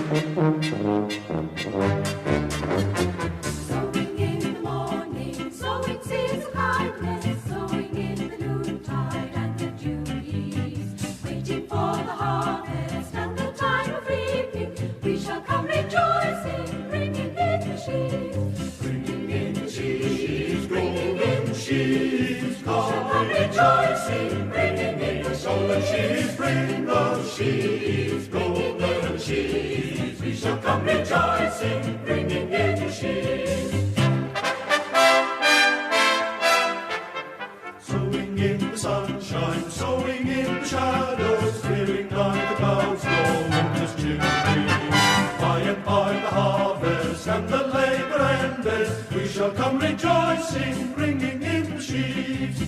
Rejoicing, bringing in the golden sheaves, bring the sheaves, golden sheaves. We shall come rejoicing, bringing in the sheaves. Sowing in the sunshine, sowing in the shadows, clearing night the clouds, no winter's chilly. By and by the harvest and the labor ended, we shall come rejoicing, bringing in the sheaves.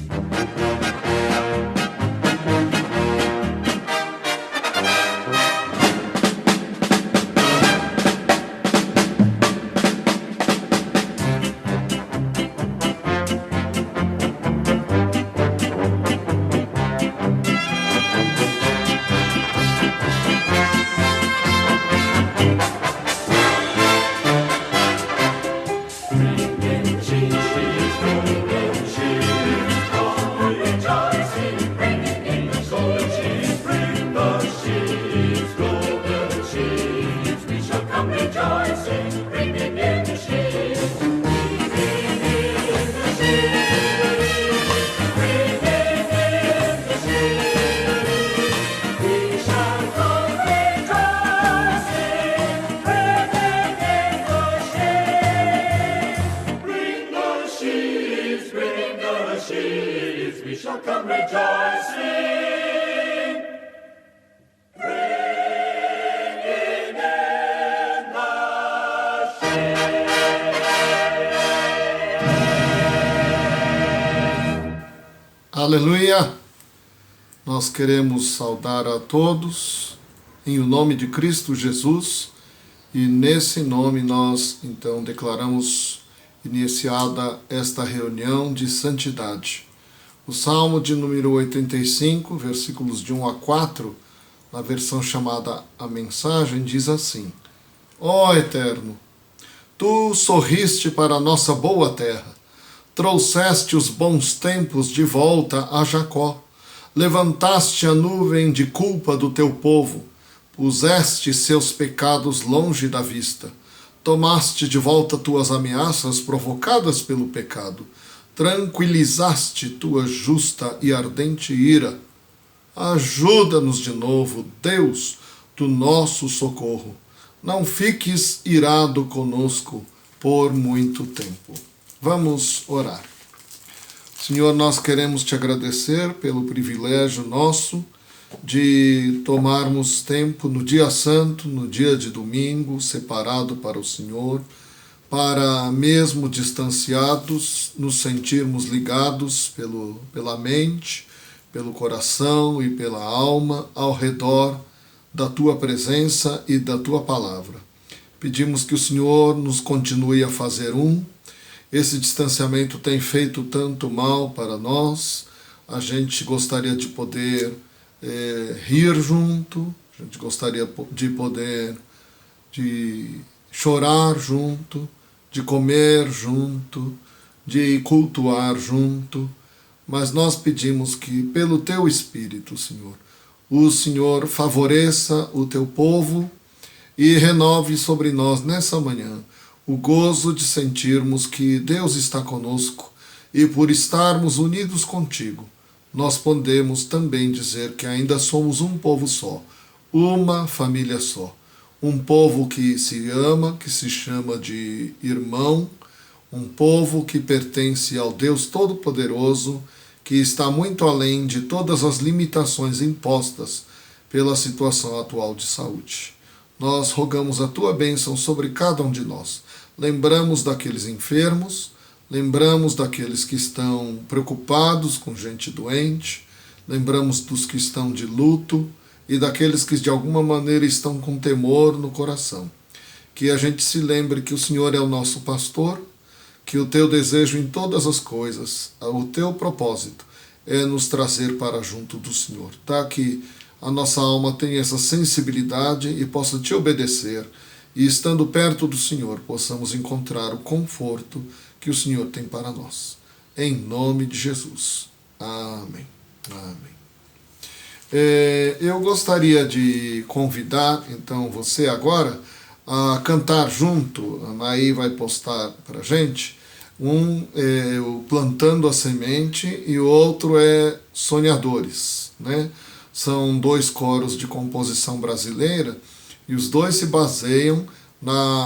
We shall come rejoicing, bringing in the sheaves. Aleluia! Nós queremos saudar a todos em o nome de Cristo Jesus e nesse nome nós então declaramos iniciada esta reunião de santidade. O Salmo de número 85, versículos de 1 a 4, na versão chamada A Mensagem, diz assim: Ó Eterno, Tu sorriste para a nossa boa terra, trouxeste os bons tempos de volta a Jacó, levantaste a nuvem de culpa do teu povo, puseste seus pecados longe da vista, tomaste de volta tuas ameaças provocadas pelo pecado, tranquilizaste tua justa e ardente ira. Ajuda-nos de novo, Deus, do nosso socorro. Não fiques irado conosco por muito tempo. Vamos orar. Senhor, nós queremos te agradecer pelo privilégio nosso de tomarmos tempo no dia santo, no dia de domingo, separado para o Senhor, para, mesmo distanciados, nos sentirmos ligados pela mente, pelo coração e pela alma ao redor da Tua presença e da Tua palavra. Pedimos que o Senhor nos continue a fazer um. Esse distanciamento tem feito tanto mal para nós. A gente gostaria de poder rir junto, a gente gostaria de poder chorar junto, de comer junto, de cultuar junto, mas nós pedimos que, pelo Teu Espírito, Senhor, o Senhor favoreça o Teu povo e renove sobre nós nessa manhã o gozo de sentirmos que Deus está conosco e por estarmos unidos contigo, nós podemos também dizer que ainda somos um povo só, uma família só. Um povo que se ama, que se chama de irmão, um povo que pertence ao Deus Todo-Poderoso, que está muito além de todas as limitações impostas pela situação atual de saúde. Nós rogamos a Tua bênção sobre cada um de nós. Lembramos daqueles enfermos, lembramos daqueles que estão preocupados com gente doente, lembramos dos que estão de luto, e daqueles que de alguma maneira estão com temor no coração. Que a gente se lembre que o Senhor é o nosso pastor, que o Teu desejo em todas as coisas, o Teu propósito é nos trazer para junto do Senhor. Tá? Que a nossa alma tenha essa sensibilidade e possa te obedecer, e estando perto do Senhor, possamos encontrar o conforto que o Senhor tem para nós. Em nome de Jesus. Amém. Amém. Eu gostaria de convidar, então, você agora a cantar junto. A Naí vai postar para a gente. Um é o Plantando a Semente e o outro é Sonhadores, né? São 2 coros de composição brasileira e os 2 se baseiam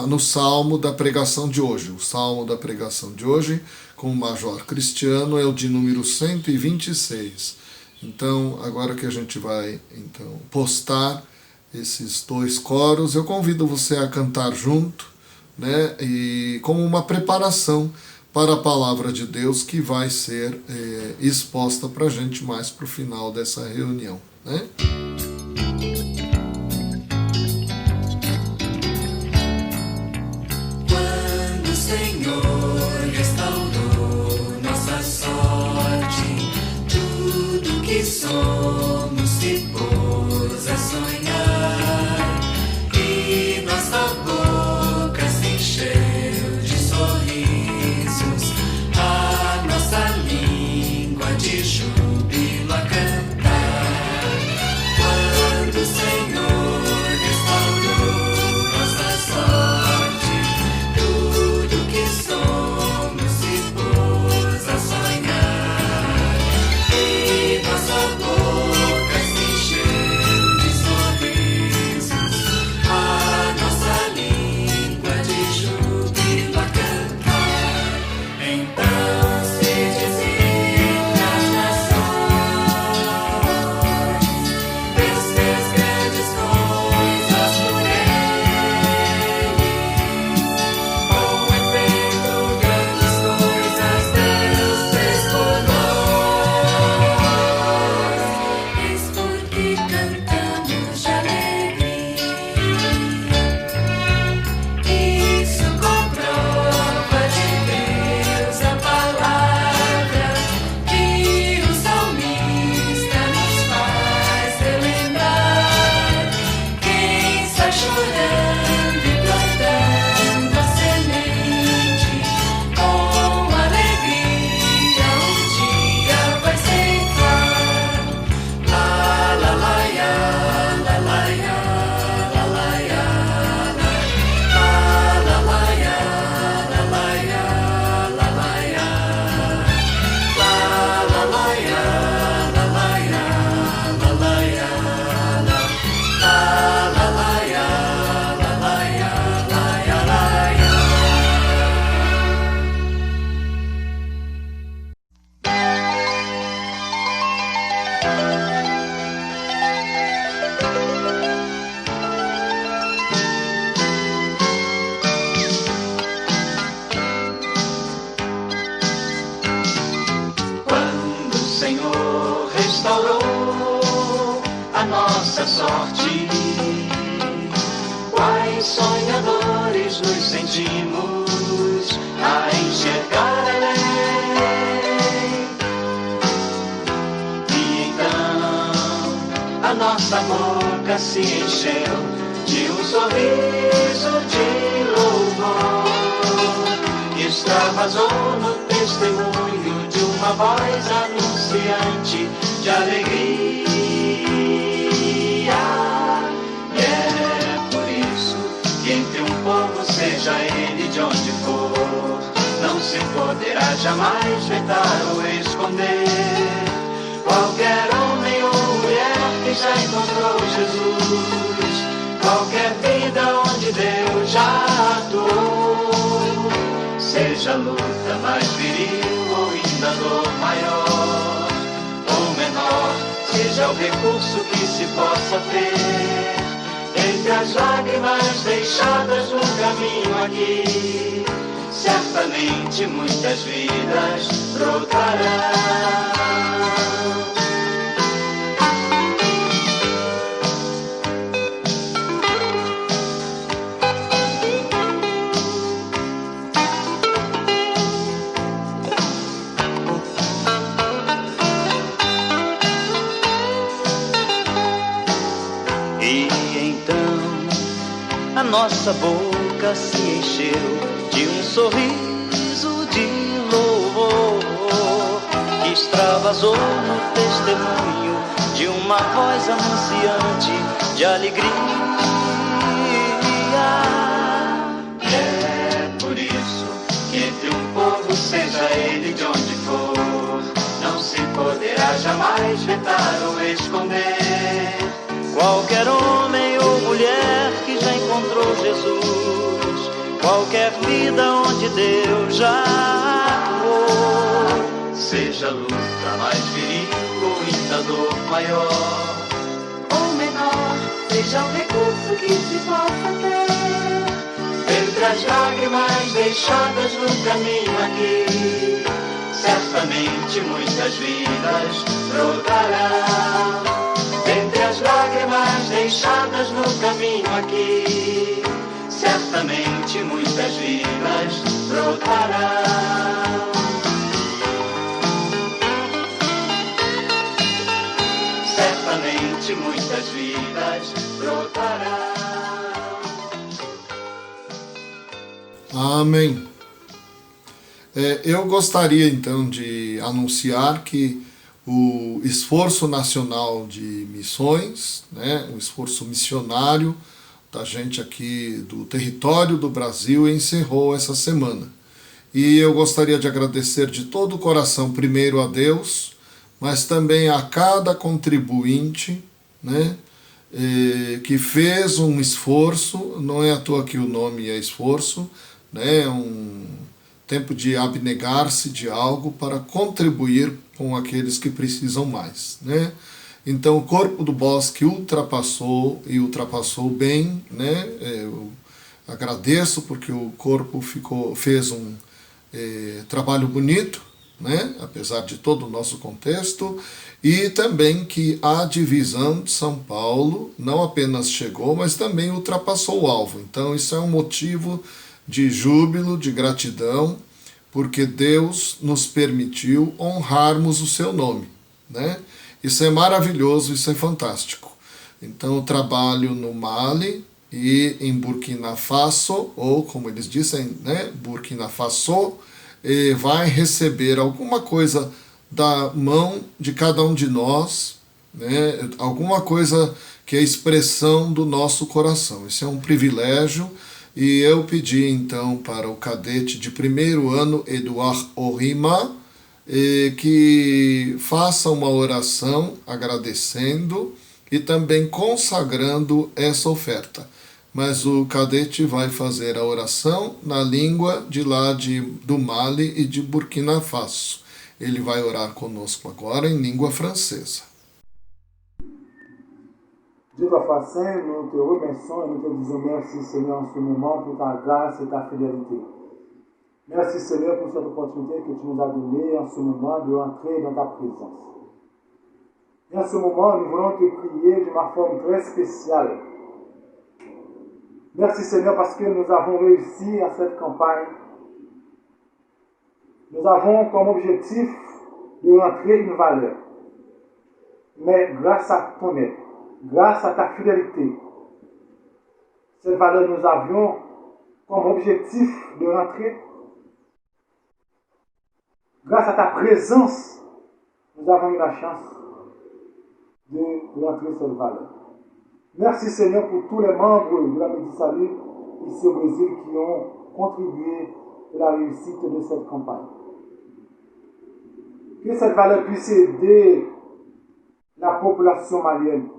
no salmo da pregação de hoje. O salmo da pregação de hoje, com o Major Cristiano, é o de número 126. Então, agora que a gente vai postar esses 2 coros, eu convido você a cantar junto, né? E como uma preparação para a palavra de Deus que vai ser exposta para a gente mais para o final dessa reunião, né? Quando o Senhor restaurou nossa sorte, tudo que somos se pôs a sonhar, e nossa boca se encheu de sorrisos, a nossa língua de júbilo a cantar. Quando o Senhor restaurou nossa sorte, tudo que somos se pôs a sonhar, e nossa boca se encheu de sorrisos, a nossa língua de júbilo a cantar. Então se dizia as nações, Deus fez grandes coisas por eles. Com efeito, grandes coisas Deus fez por nós. Eis porque cantamos de alegria. Isso comprova de Deus a palavra que o salmista nos faz relembrar. Quem está chorando e plantando a semente, com alegria um dia vai ceifar. La la la ya, la la ya, la la ya, la la la ya, la la ya, la la ya, la la la ya, la la ya, la la ya, la la la ya, la la ya, la ya, la ya. Quando o Senhor restaurou a nossa sorte, quais sonhadores nos sentimos a enxergar além. E então a nossa boca se encheu de um sorriso de louvor, que extravasou no testemunho de uma voz anunciante de alegria. E é por isso que entre um povo, seja ele de onde for, não se poderá jamais vetar ou esconder qualquer homem ou mulher que já encontrou Jesus, qualquer vida onde Deus já atuou, seja a luta mais viril ou ainda dor maior ou menor, seja o recurso que se possa ter, entre as lágrimas deixadas no caminho aqui, certamente muitas vidas brotarão. nossa boca se encheu de um sorriso de louvor que extravasou no testemunho de uma voz anunciante de alegria. É por isso que entre um povo, seja ele de onde for, não se poderá jamais vetar ou esconder qualquer homem ou mulher que já encontrou Jesus, qualquer vida onde Deus já atuou, seja a luta mais viril ou ainda dor maior ou menor, seja o recurso que se possa ter. Entre as lágrimas deixadas no caminho aqui, certamente muitas vidas brotarão. Entre as lágrimas deixadas no caminho aqui, certamente muitas vidas brotarão. Certamente muitas vidas brotarão. Amém. Eu gostaria então de anunciar que o esforço nacional de missões, né, o esforço missionário da gente aqui do território do Brasil encerrou essa semana. E eu gostaria de agradecer de todo o coração primeiro a Deus, mas também a cada contribuinte, né, que fez um esforço, não é à toa que o nome é esforço, né, um tempo de abnegar-se de algo para contribuir com aqueles que precisam mais, né? Então o Corpo do Bosque ultrapassou e ultrapassou bem, né? Eu agradeço porque o corpo fez um trabalho bonito, né? Apesar de todo o nosso contexto, e também que a divisão de São Paulo não apenas chegou, mas também ultrapassou o alvo. Então isso é um motivo de júbilo, de gratidão, porque Deus nos permitiu honrarmos o seu nome, né? Isso é maravilhoso, isso é fantástico. Então, o trabalho no Mali e em Burkina Faso, ou como eles dizem, né, Burkina Faso, vai receber alguma coisa da mão de cada um de nós, né, alguma coisa que é expressão do nosso coração. Isso é um privilégio. E eu pedi então para o cadete de primeiro ano, Eduard Orima, que faça uma oração agradecendo e também consagrando essa oferta. Mas o cadete vai fazer a oração na língua de lá do Mali e de Burkina Faso. Ele vai orar conosco agora em língua francesa. Dieu Papa Saint, nous te remercions et nous te disons merci Seigneur en ce moment pour ta grâce et ta fidélité. Merci Seigneur pour cette opportunité que tu nous as donnée en ce moment de entrer dans ta présence. Et en ce moment, nous voulons te prier d'une forme très spéciale. Merci Seigneur parce que nous avons réussi à cette campagne. Nous avons comme objectif de rentrer une valeur. Mais grâce à ton aide, grâce à ta fidélité, cette valeur nous avions comme objectif de rentrer. Grâce à ta présence, nous avons eu la chance de rentrer cette valeur. Merci Seigneur pour tous les membres de la Médisalut ici au Brésil qui ont contribué à la réussite de cette campagne. Que cette valeur puisse aider la population malienne.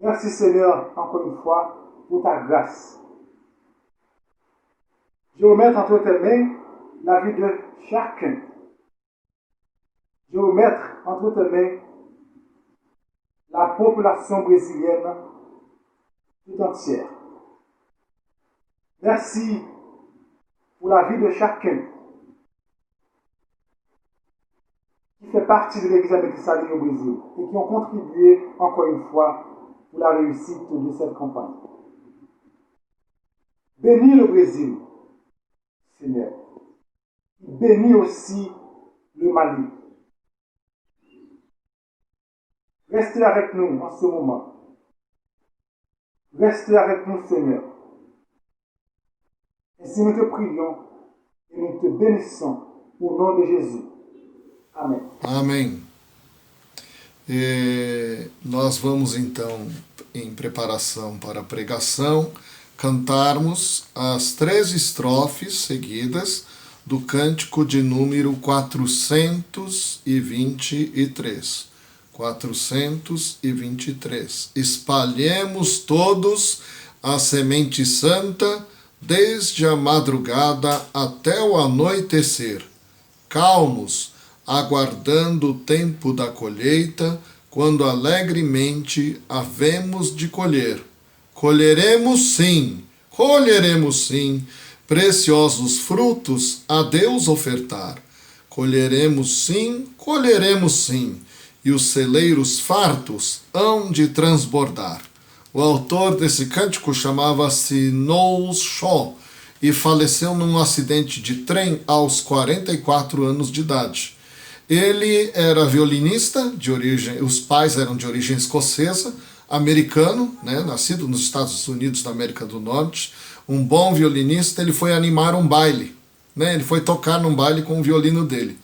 Merci Seigneur, encore une fois, pour ta grâce. Je remets entre tes mains la vie de chacun. Je remets entre tes mains la population brésilienne tout entière. Merci pour la vie de chacun qui fait partie de l'Église Médisalut au Brésil et qui ont contribué encore une fois pour la réussite de cette campagne. Bénis le Brésil, Seigneur. Bénis aussi le Mali. Restez avec nous en ce moment. Restez avec nous, Seigneur. Ainsi nous te prions et nous te bénissons au nom de Jésus. Amém. Amém. E nós vamos então, em preparação para a pregação, cantarmos as 3 estrofes seguidas do cântico de número 423. 423. Espalhemos todos a semente santa, desde a madrugada até o anoitecer, calmos, aguardando o tempo da colheita, quando alegremente havemos de colher. Colheremos sim, preciosos frutos a Deus ofertar. Colheremos sim, e os celeiros fartos hão de transbordar. O autor desse cântico chamava-se Noel Shaw e faleceu num acidente de trem aos 44 anos de idade. Ele era violinista, os pais eram de origem escocesa, americano, nascido nos Estados Unidos da América do Norte, um bom violinista. Ele foi animar um baile, ele foi tocar num baile com o violino dele.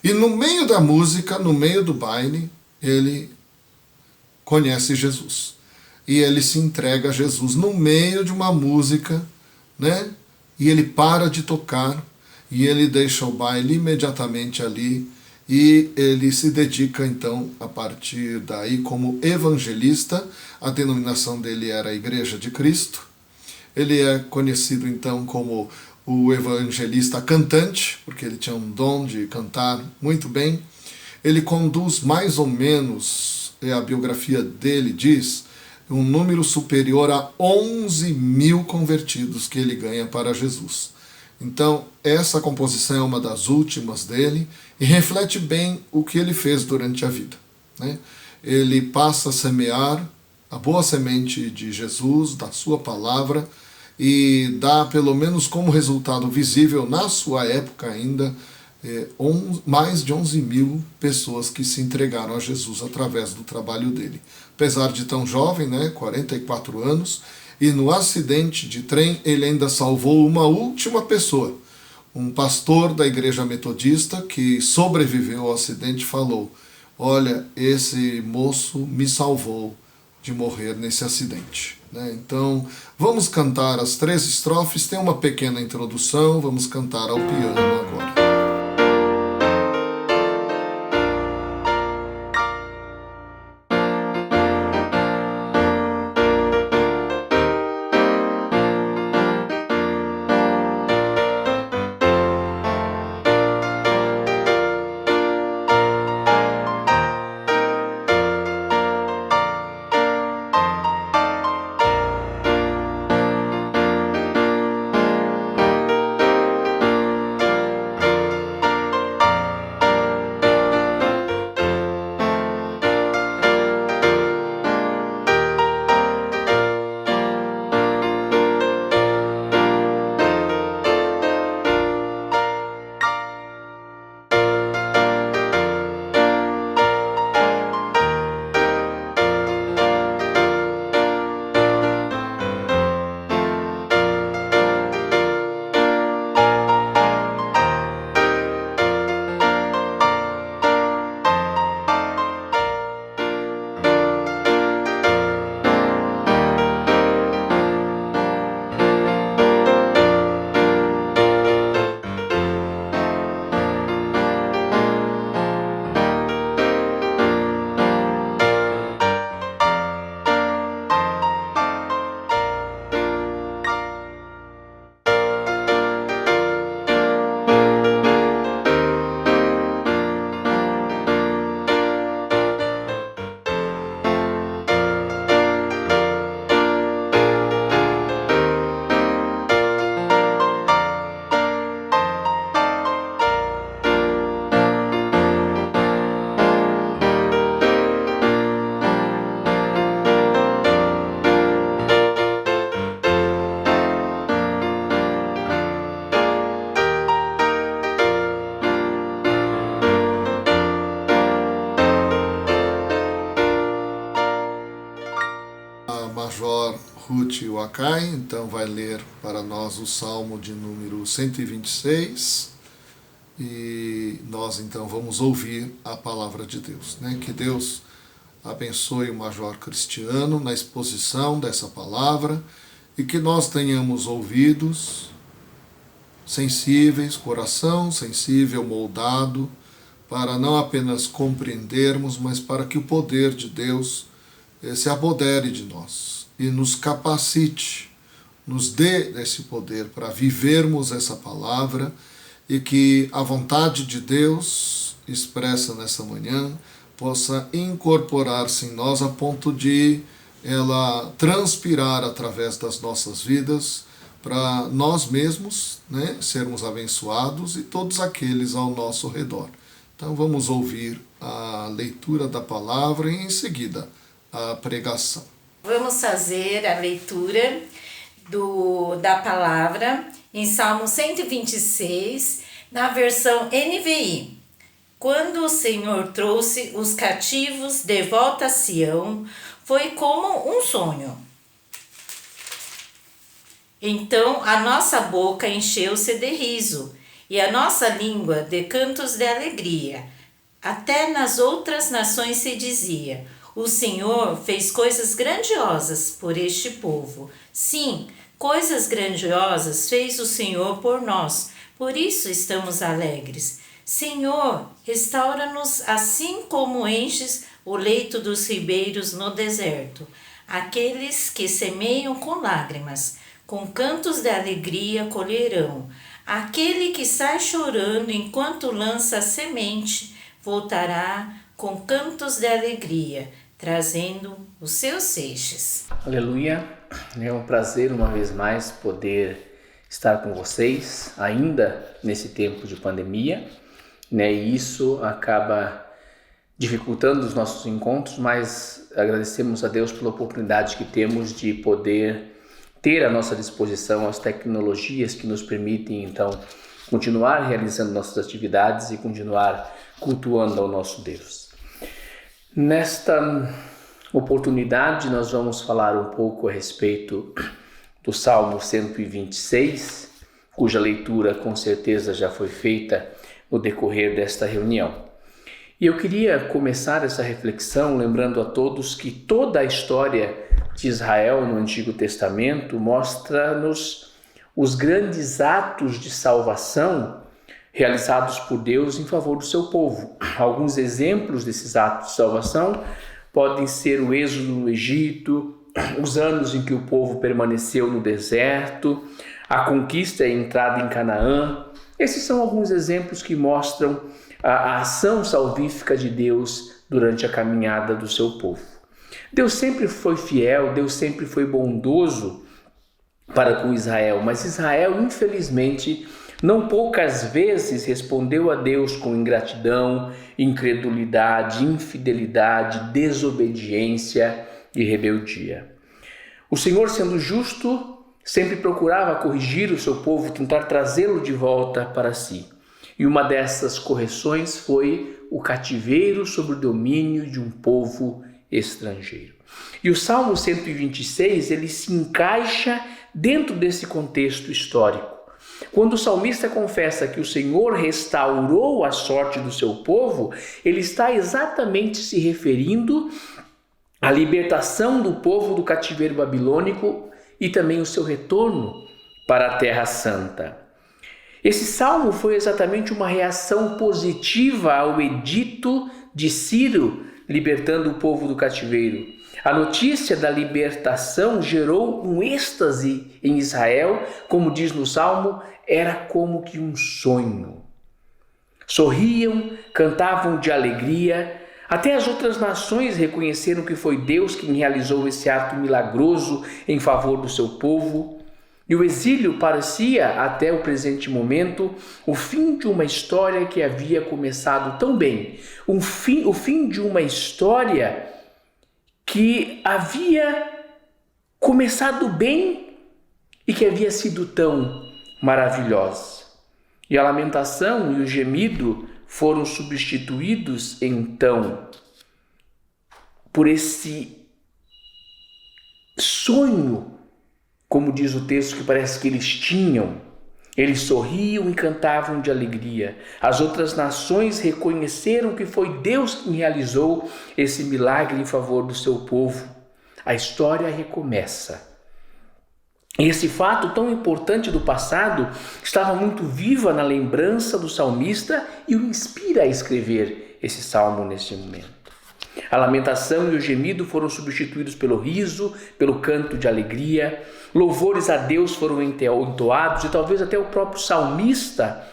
E no meio da música, no meio do baile, ele conhece Jesus. E ele se entrega a Jesus no meio de uma música, e ele para de tocar, e ele deixa o baile imediatamente ali, e ele se dedica então a partir daí como evangelista. A denominação dele era a Igreja de Cristo. Ele é conhecido então como o evangelista cantante, porque ele tinha um dom de cantar muito bem. Ele conduz mais ou menos, a biografia dele diz, um número superior a 11.000 convertidos que ele ganha para Jesus. Então, essa composição é uma das últimas dele e reflete bem o que ele fez durante a vida. Ele passa a semear a boa semente de Jesus, da sua palavra, e dá pelo menos como resultado visível na sua época ainda mais de 11.000 pessoas que se entregaram a Jesus através do trabalho dele. Apesar de tão jovem, 44 anos, e no acidente de trem ele ainda salvou uma última pessoa. Um pastor da igreja metodista que sobreviveu ao acidente falou: olha, esse moço me salvou de morrer nesse acidente. Então, vamos cantar as 3 estrofes, tem uma pequena introdução, vamos cantar ao piano agora. Ruth Wakai, então vai ler para nós o Salmo de número 126 e nós então vamos ouvir a palavra de Deus, né? Que Deus abençoe o Major Cristiano na exposição dessa palavra e que nós tenhamos ouvidos sensíveis, coração sensível, moldado, para não apenas compreendermos, mas para que o poder de Deus se apodere de nós e nos capacite, nos dê esse poder para vivermos essa palavra e que a vontade de Deus expressa nessa manhã possa incorporar-se em nós a ponto de ela transpirar através das nossas vidas para nós mesmos, né, sermos abençoados e todos aqueles ao nosso redor. Então vamos ouvir a leitura da palavra e em seguida a pregação. Vamos fazer a leitura da palavra em Salmo 126, na versão NVI. Quando o Senhor trouxe os cativos de volta a Sião, foi como um sonho. Então a nossa boca encheu-se de riso, e a nossa língua de cantos de alegria. Até nas outras nações se dizia: o Senhor fez coisas grandiosas por este povo. Sim, coisas grandiosas fez o Senhor por nós, por isso estamos alegres. Senhor, restaura-nos assim como enches o leito dos ribeiros no deserto. Aqueles que semeiam com lágrimas, com cantos de alegria colherão. Aquele que sai chorando enquanto lança a semente, voltará com cantos de alegria, trazendo os seus feixes. Aleluia! É um prazer uma vez mais poder estar com vocês, ainda nesse tempo de pandemia, né? E isso acaba dificultando os nossos encontros, mas agradecemos a Deus pela oportunidade que temos de poder ter à nossa disposição as tecnologias que nos permitem, então, continuar realizando nossas atividades e continuar cultuando ao nosso Deus. Nesta oportunidade, nós vamos falar um pouco a respeito do Salmo 126, cuja leitura com certeza já foi feita no decorrer desta reunião. E eu queria começar essa reflexão lembrando a todos que toda a história de Israel no Antigo Testamento mostra-nos os grandes atos de salvação realizados por Deus em favor do seu povo. Alguns exemplos desses atos de salvação podem ser o êxodo no Egito, os anos em que o povo permaneceu no deserto, a conquista e a entrada em Canaã. Esses são alguns exemplos que mostram a ação salvífica de Deus durante a caminhada do seu povo. Deus sempre foi fiel, Deus sempre foi bondoso para com Israel, mas Israel, infelizmente, não poucas vezes respondeu a Deus com ingratidão, incredulidade, infidelidade, desobediência e rebeldia. O Senhor, sendo justo, sempre procurava corrigir o seu povo, tentar trazê-lo de volta para si. E uma dessas correções foi o cativeiro sob o domínio de um povo estrangeiro. E o Salmo 126, ele se encaixa dentro desse contexto histórico. Quando o salmista confessa que o Senhor restaurou a sorte do seu povo, ele está exatamente se referindo à libertação do povo do cativeiro babilônico e também o seu retorno para a Terra Santa. Esse salmo foi exatamente uma reação positiva ao edito de Ciro, libertando o povo do cativeiro. A notícia da libertação gerou um êxtase em Israel, como diz no Salmo, era como que um sonho. Sorriam, cantavam de alegria, até as outras nações reconheceram que foi Deus quem realizou esse ato milagroso em favor do seu povo. E o exílio parecia, até o presente momento, o fim de uma história que havia começado tão bem. O fim de uma história que havia começado bem e que havia sido tão maravilhosa. E a lamentação e o gemido foram substituídos, então, por esse sonho, como diz o texto, que parece que eles tinham. Eles sorriam e cantavam de alegria. As outras nações reconheceram que foi Deus quem realizou esse milagre em favor do seu povo. A história recomeça. Esse fato tão importante do passado estava muito viva na lembrança do salmista e o inspira a escrever esse salmo nesse momento. A lamentação e o gemido foram substituídos pelo riso, pelo canto de alegria. Louvores a Deus foram entoados e talvez até o próprio salmista,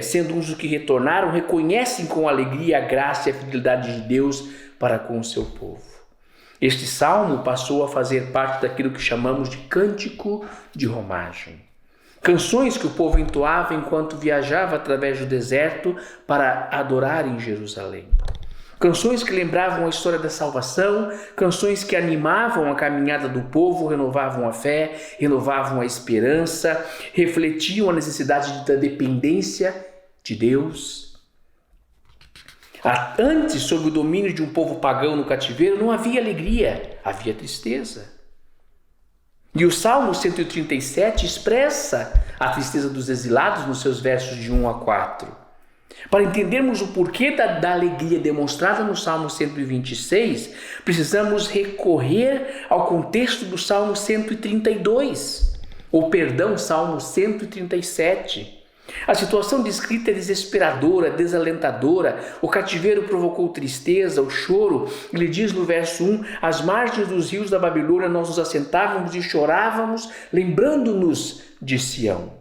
sendo um dos que retornaram, reconhecem com alegria a graça e a fidelidade de Deus para com o seu povo. Este salmo passou a fazer parte daquilo que chamamos de cântico de romagem. Canções que o povo entoava enquanto viajava através do deserto para adorar em Jerusalém. Canções que lembravam a história da salvação, canções que animavam a caminhada do povo, renovavam a fé, renovavam a esperança, refletiam a necessidade da dependência de Deus. Antes, sob o domínio de um povo pagão no cativeiro, não havia alegria, havia tristeza. E o Salmo 137 expressa a tristeza dos exilados nos seus versos de 1 a 4. Para entendermos o porquê da alegria demonstrada no Salmo 126, precisamos recorrer ao contexto do Salmo 132, Salmo 137. A situação descrita é desesperadora, desalentadora. O cativeiro provocou tristeza, o choro. Ele diz no verso 1, às margens dos rios da Babilônia nós nos assentávamos e chorávamos, lembrando-nos de Sião.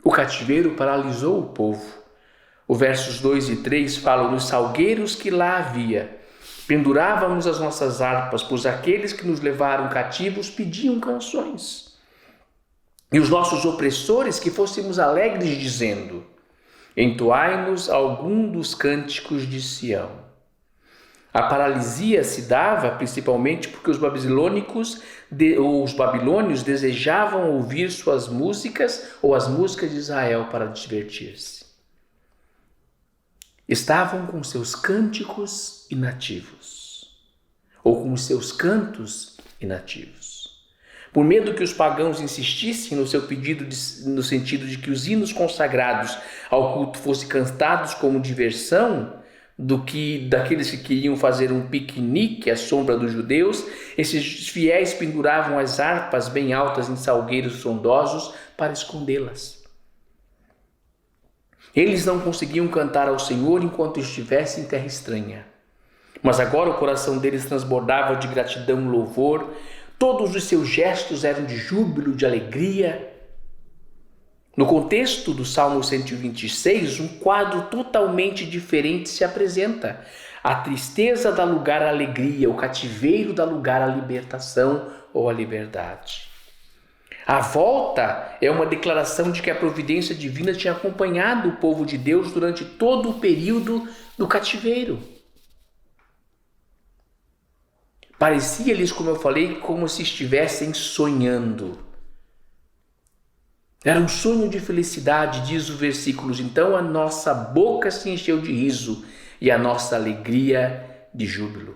O cativeiro paralisou o povo. Os versos 2 e 3 falam dos salgueiros que lá havia. Pendurávamos as nossas harpas, pois aqueles que nos levaram cativos pediam canções. E os nossos opressores que fôssemos alegres, dizendo, entoai-nos algum dos cânticos de Sião. A paralisia se dava principalmente porque os babilônios desejavam ouvir suas músicas ou as músicas de Israel para divertir-se. Estavam com seus cânticos inativos, ou com seus cantos inativos. Por medo que os pagãos insistissem no seu pedido no sentido de que os hinos consagrados ao culto fossem cantados como diversão, daqueles que queriam fazer um piquenique à sombra dos judeus, esses fiéis penduravam as harpas bem altas em salgueiros frondosos para escondê-las. Eles não conseguiam cantar ao Senhor enquanto estivessem em terra estranha. Mas agora o coração deles transbordava de gratidão e louvor. Todos os seus gestos eram de júbilo, de alegria. No contexto do Salmo 126, um quadro totalmente diferente se apresenta. A tristeza dá lugar à alegria, o cativeiro dá lugar à libertação ou à liberdade. A volta é uma declaração de que a providência divina tinha acompanhado o povo de Deus durante todo o período do cativeiro. Parecia-lhes, como eu falei, como se estivessem sonhando. Era um sonho de felicidade, diz o versículo. Então a nossa boca se encheu de riso e a nossa alegria de júbilo.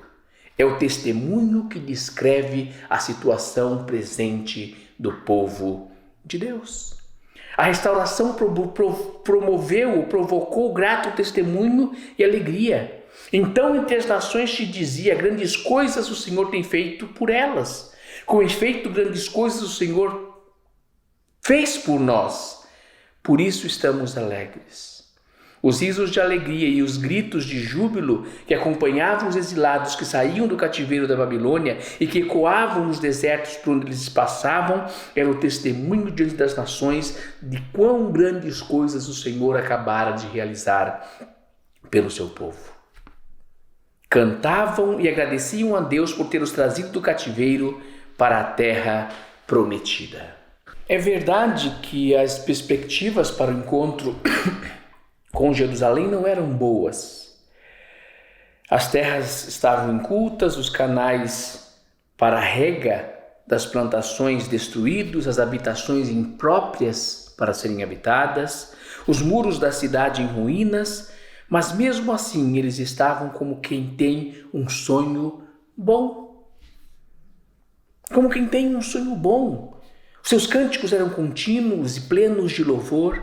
É o testemunho que descreve a situação presente do povo de Deus. A restauração provocou grato testemunho e alegria. Então entre as nações se dizia, grandes coisas o Senhor tem feito por elas. Com efeito, grandes coisas o Senhor fez por nós. Por isso estamos alegres. Os risos de alegria e os gritos de júbilo que acompanhavam os exilados que saíam do cativeiro da Babilônia e que ecoavam nos desertos por onde eles passavam, eram o testemunho diante das nações de quão grandes coisas o Senhor acabara de realizar pelo seu povo. Cantavam e agradeciam a Deus por ter os trazido do cativeiro para a terra prometida. É verdade que as perspectivas para o encontro com Jerusalém não eram boas. As terras estavam incultas, os canais para a rega das plantações destruídos, as habitações impróprias para serem habitadas, os muros da cidade em ruínas, mas mesmo assim eles estavam como quem tem um sonho bom. como quem tem um sonho bom. Os seus cânticos eram contínuos e plenos de louvor.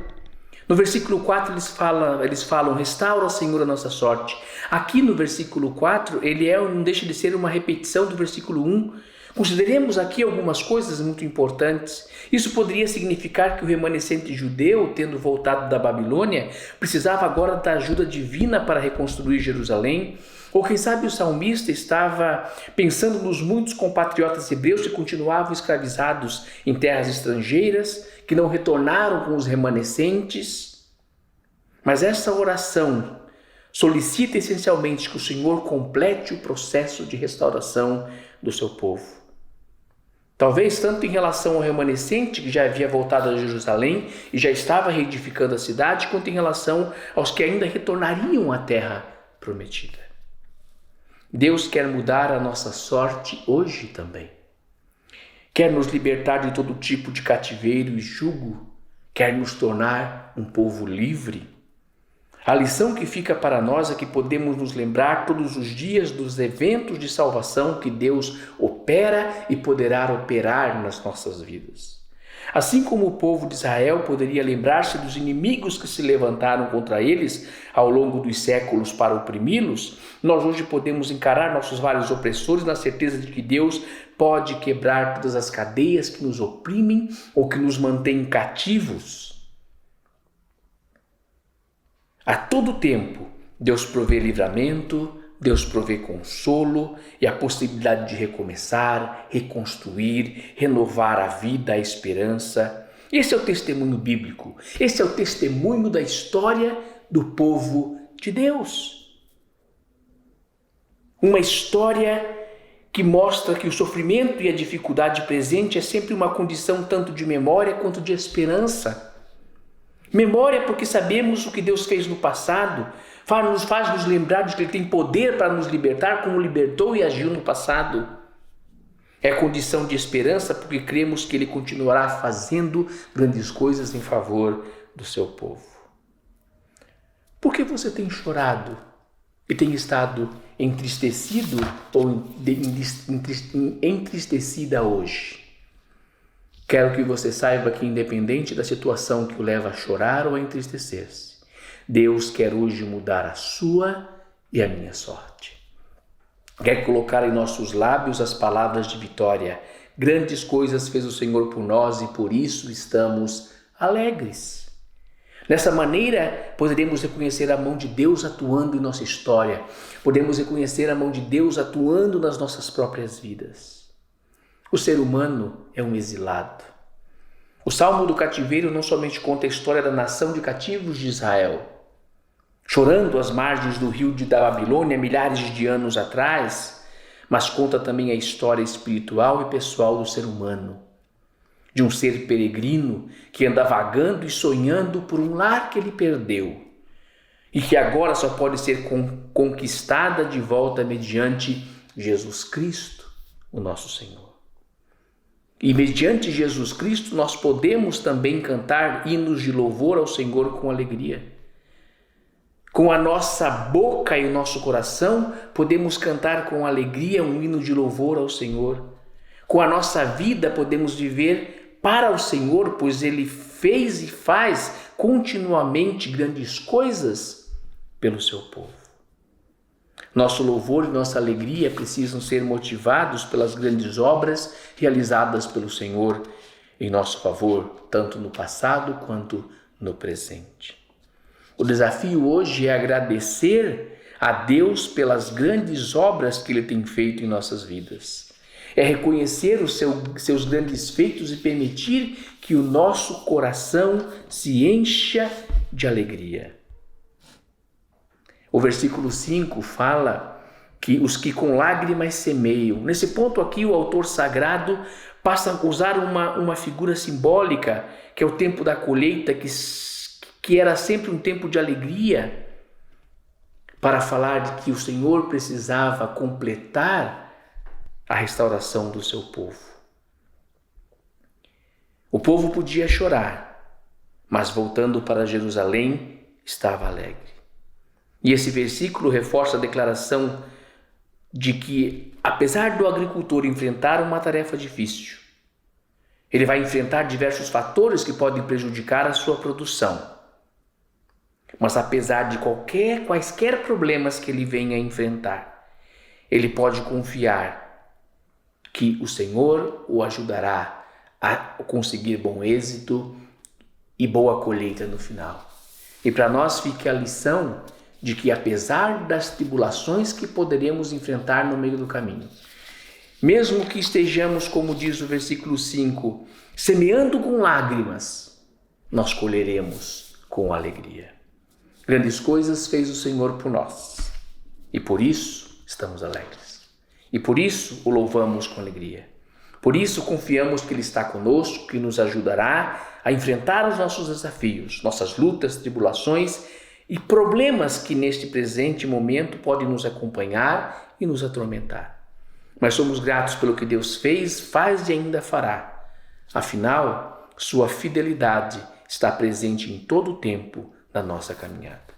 No versículo 4 eles falam, restaura, Senhor, a nossa sorte. Aqui no versículo 4, não deixa de ser uma repetição do versículo 1. Consideremos aqui algumas coisas muito importantes. Isso poderia significar que o remanescente judeu, tendo voltado da Babilônia, precisava agora da ajuda divina para reconstruir Jerusalém. Ou quem sabe o salmista estava pensando nos muitos compatriotas hebreus que continuavam escravizados em terras estrangeiras, que não retornaram com os remanescentes. Mas essa oração solicita essencialmente que o Senhor complete o processo de restauração do seu povo. Talvez tanto em relação ao remanescente que já havia voltado a Jerusalém e já estava reedificando a cidade, quanto em relação aos que ainda retornariam à terra prometida. Deus quer mudar a nossa sorte hoje também. Quer nos libertar de todo tipo de cativeiro e jugo. Quer nos tornar um povo livre. A lição que fica para nós é que podemos nos lembrar todos os dias dos eventos de salvação que Deus opera e poderá operar nas nossas vidas. Assim como o povo de Israel poderia lembrar-se dos inimigos que se levantaram contra eles ao longo dos séculos para oprimi-los, nós hoje podemos encarar nossos vários opressores na certeza de que Deus pode quebrar todas as cadeias que nos oprimem ou que nos mantêm cativos. A todo tempo, Deus provê livramento, Deus provê consolo e a possibilidade de recomeçar, reconstruir, renovar a vida, a esperança. Esse é o testemunho bíblico, esse é o testemunho da história do povo de Deus. Uma história que mostra que o sofrimento e a dificuldade presente é sempre uma condição tanto de memória quanto de esperança. Memória porque sabemos o que Deus fez no passado, faz nos lembrar de que Ele tem poder para nos libertar como libertou e agiu no passado. É condição de esperança porque cremos que Ele continuará fazendo grandes coisas em favor do seu povo. Por que você tem chorado e tem estado entristecido ou entristecida hoje? Quero que você saiba que, independente da situação que o leva a chorar ou a entristecer-se, Deus quer hoje mudar a sua e a minha sorte. Quer colocar em nossos lábios as palavras de vitória. Grandes coisas fez o Senhor por nós e por isso estamos alegres. Dessa maneira, poderemos reconhecer a mão de Deus atuando em nossa história. Podemos reconhecer a mão de Deus atuando nas nossas próprias vidas. O ser humano é um exilado. O Salmo do Cativeiro não somente conta a história da nação de cativos de Israel, chorando às margens do rio da Babilônia milhares de anos atrás, mas conta também a história espiritual e pessoal do ser humano, de um ser peregrino que anda vagando e sonhando por um lar que ele perdeu e que agora só pode ser conquistada de volta mediante Jesus Cristo, o nosso Senhor. E mediante Jesus Cristo nós podemos também cantar hinos de louvor ao Senhor com alegria. Com a nossa boca e o nosso coração podemos cantar com alegria um hino de louvor ao Senhor. Com a nossa vida podemos viver para o Senhor, pois Ele fez e faz continuamente grandes coisas pelo seu povo. Nosso louvor e nossa alegria precisam ser motivados pelas grandes obras realizadas pelo Senhor em nosso favor, tanto no passado quanto no presente. O desafio hoje é agradecer a Deus pelas grandes obras que Ele tem feito em nossas vidas. É reconhecer os seus grandes feitos e permitir que o nosso coração se encha de alegria. O versículo 5 fala que os que com lágrimas semeiam. Nesse ponto aqui o autor sagrado passa a usar uma figura simbólica, que é o tempo da colheita, que era sempre um tempo de alegria, para falar de que o Senhor precisava completar a restauração do seu povo. O povo podia chorar, mas voltando para Jerusalém estava alegre. E esse versículo reforça a declaração de que apesar do agricultor enfrentar uma tarefa difícil, ele vai enfrentar diversos fatores que podem prejudicar a sua produção. Mas apesar de quaisquer problemas que ele venha a enfrentar, ele pode confiar que o Senhor o ajudará a conseguir bom êxito e boa colheita no final. E para nós fica a lição de que apesar das tribulações que poderemos enfrentar no meio do caminho, mesmo que estejamos, como diz o versículo 5, semeando com lágrimas, nós colheremos com alegria. Grandes coisas fez o Senhor por nós e por isso estamos alegres. E por isso o louvamos com alegria. Por isso confiamos que Ele está conosco, que nos ajudará a enfrentar os nossos desafios, nossas lutas, tribulações e problemas que neste presente momento podem nos acompanhar e nos atormentar. Mas somos gratos pelo que Deus fez, faz e ainda fará. Afinal, sua fidelidade está presente em todo o tempo da nossa caminhada.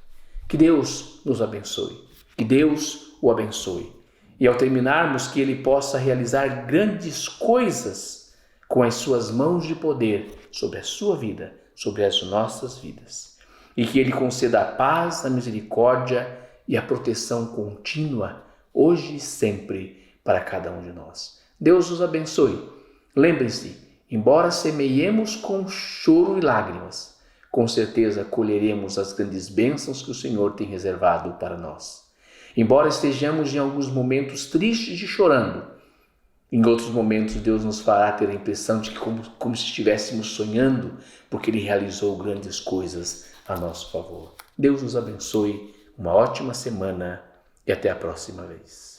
Que Deus nos abençoe, que Deus o abençoe. E ao terminarmos, que Ele possa realizar grandes coisas com as suas mãos de poder sobre a sua vida, sobre as nossas vidas. E que Ele conceda a paz, a misericórdia e a proteção contínua, hoje e sempre, para cada um de nós. Deus os abençoe. Lembre-se, embora semeiemos com choro e lágrimas, com certeza colheremos as grandes bênçãos que o Senhor tem reservado para nós. Embora estejamos em alguns momentos tristes e chorando, em outros momentos Deus nos fará ter a impressão de que como se estivéssemos sonhando, porque Ele realizou grandes coisas a nosso favor. Deus nos abençoe, uma ótima semana e até a próxima vez.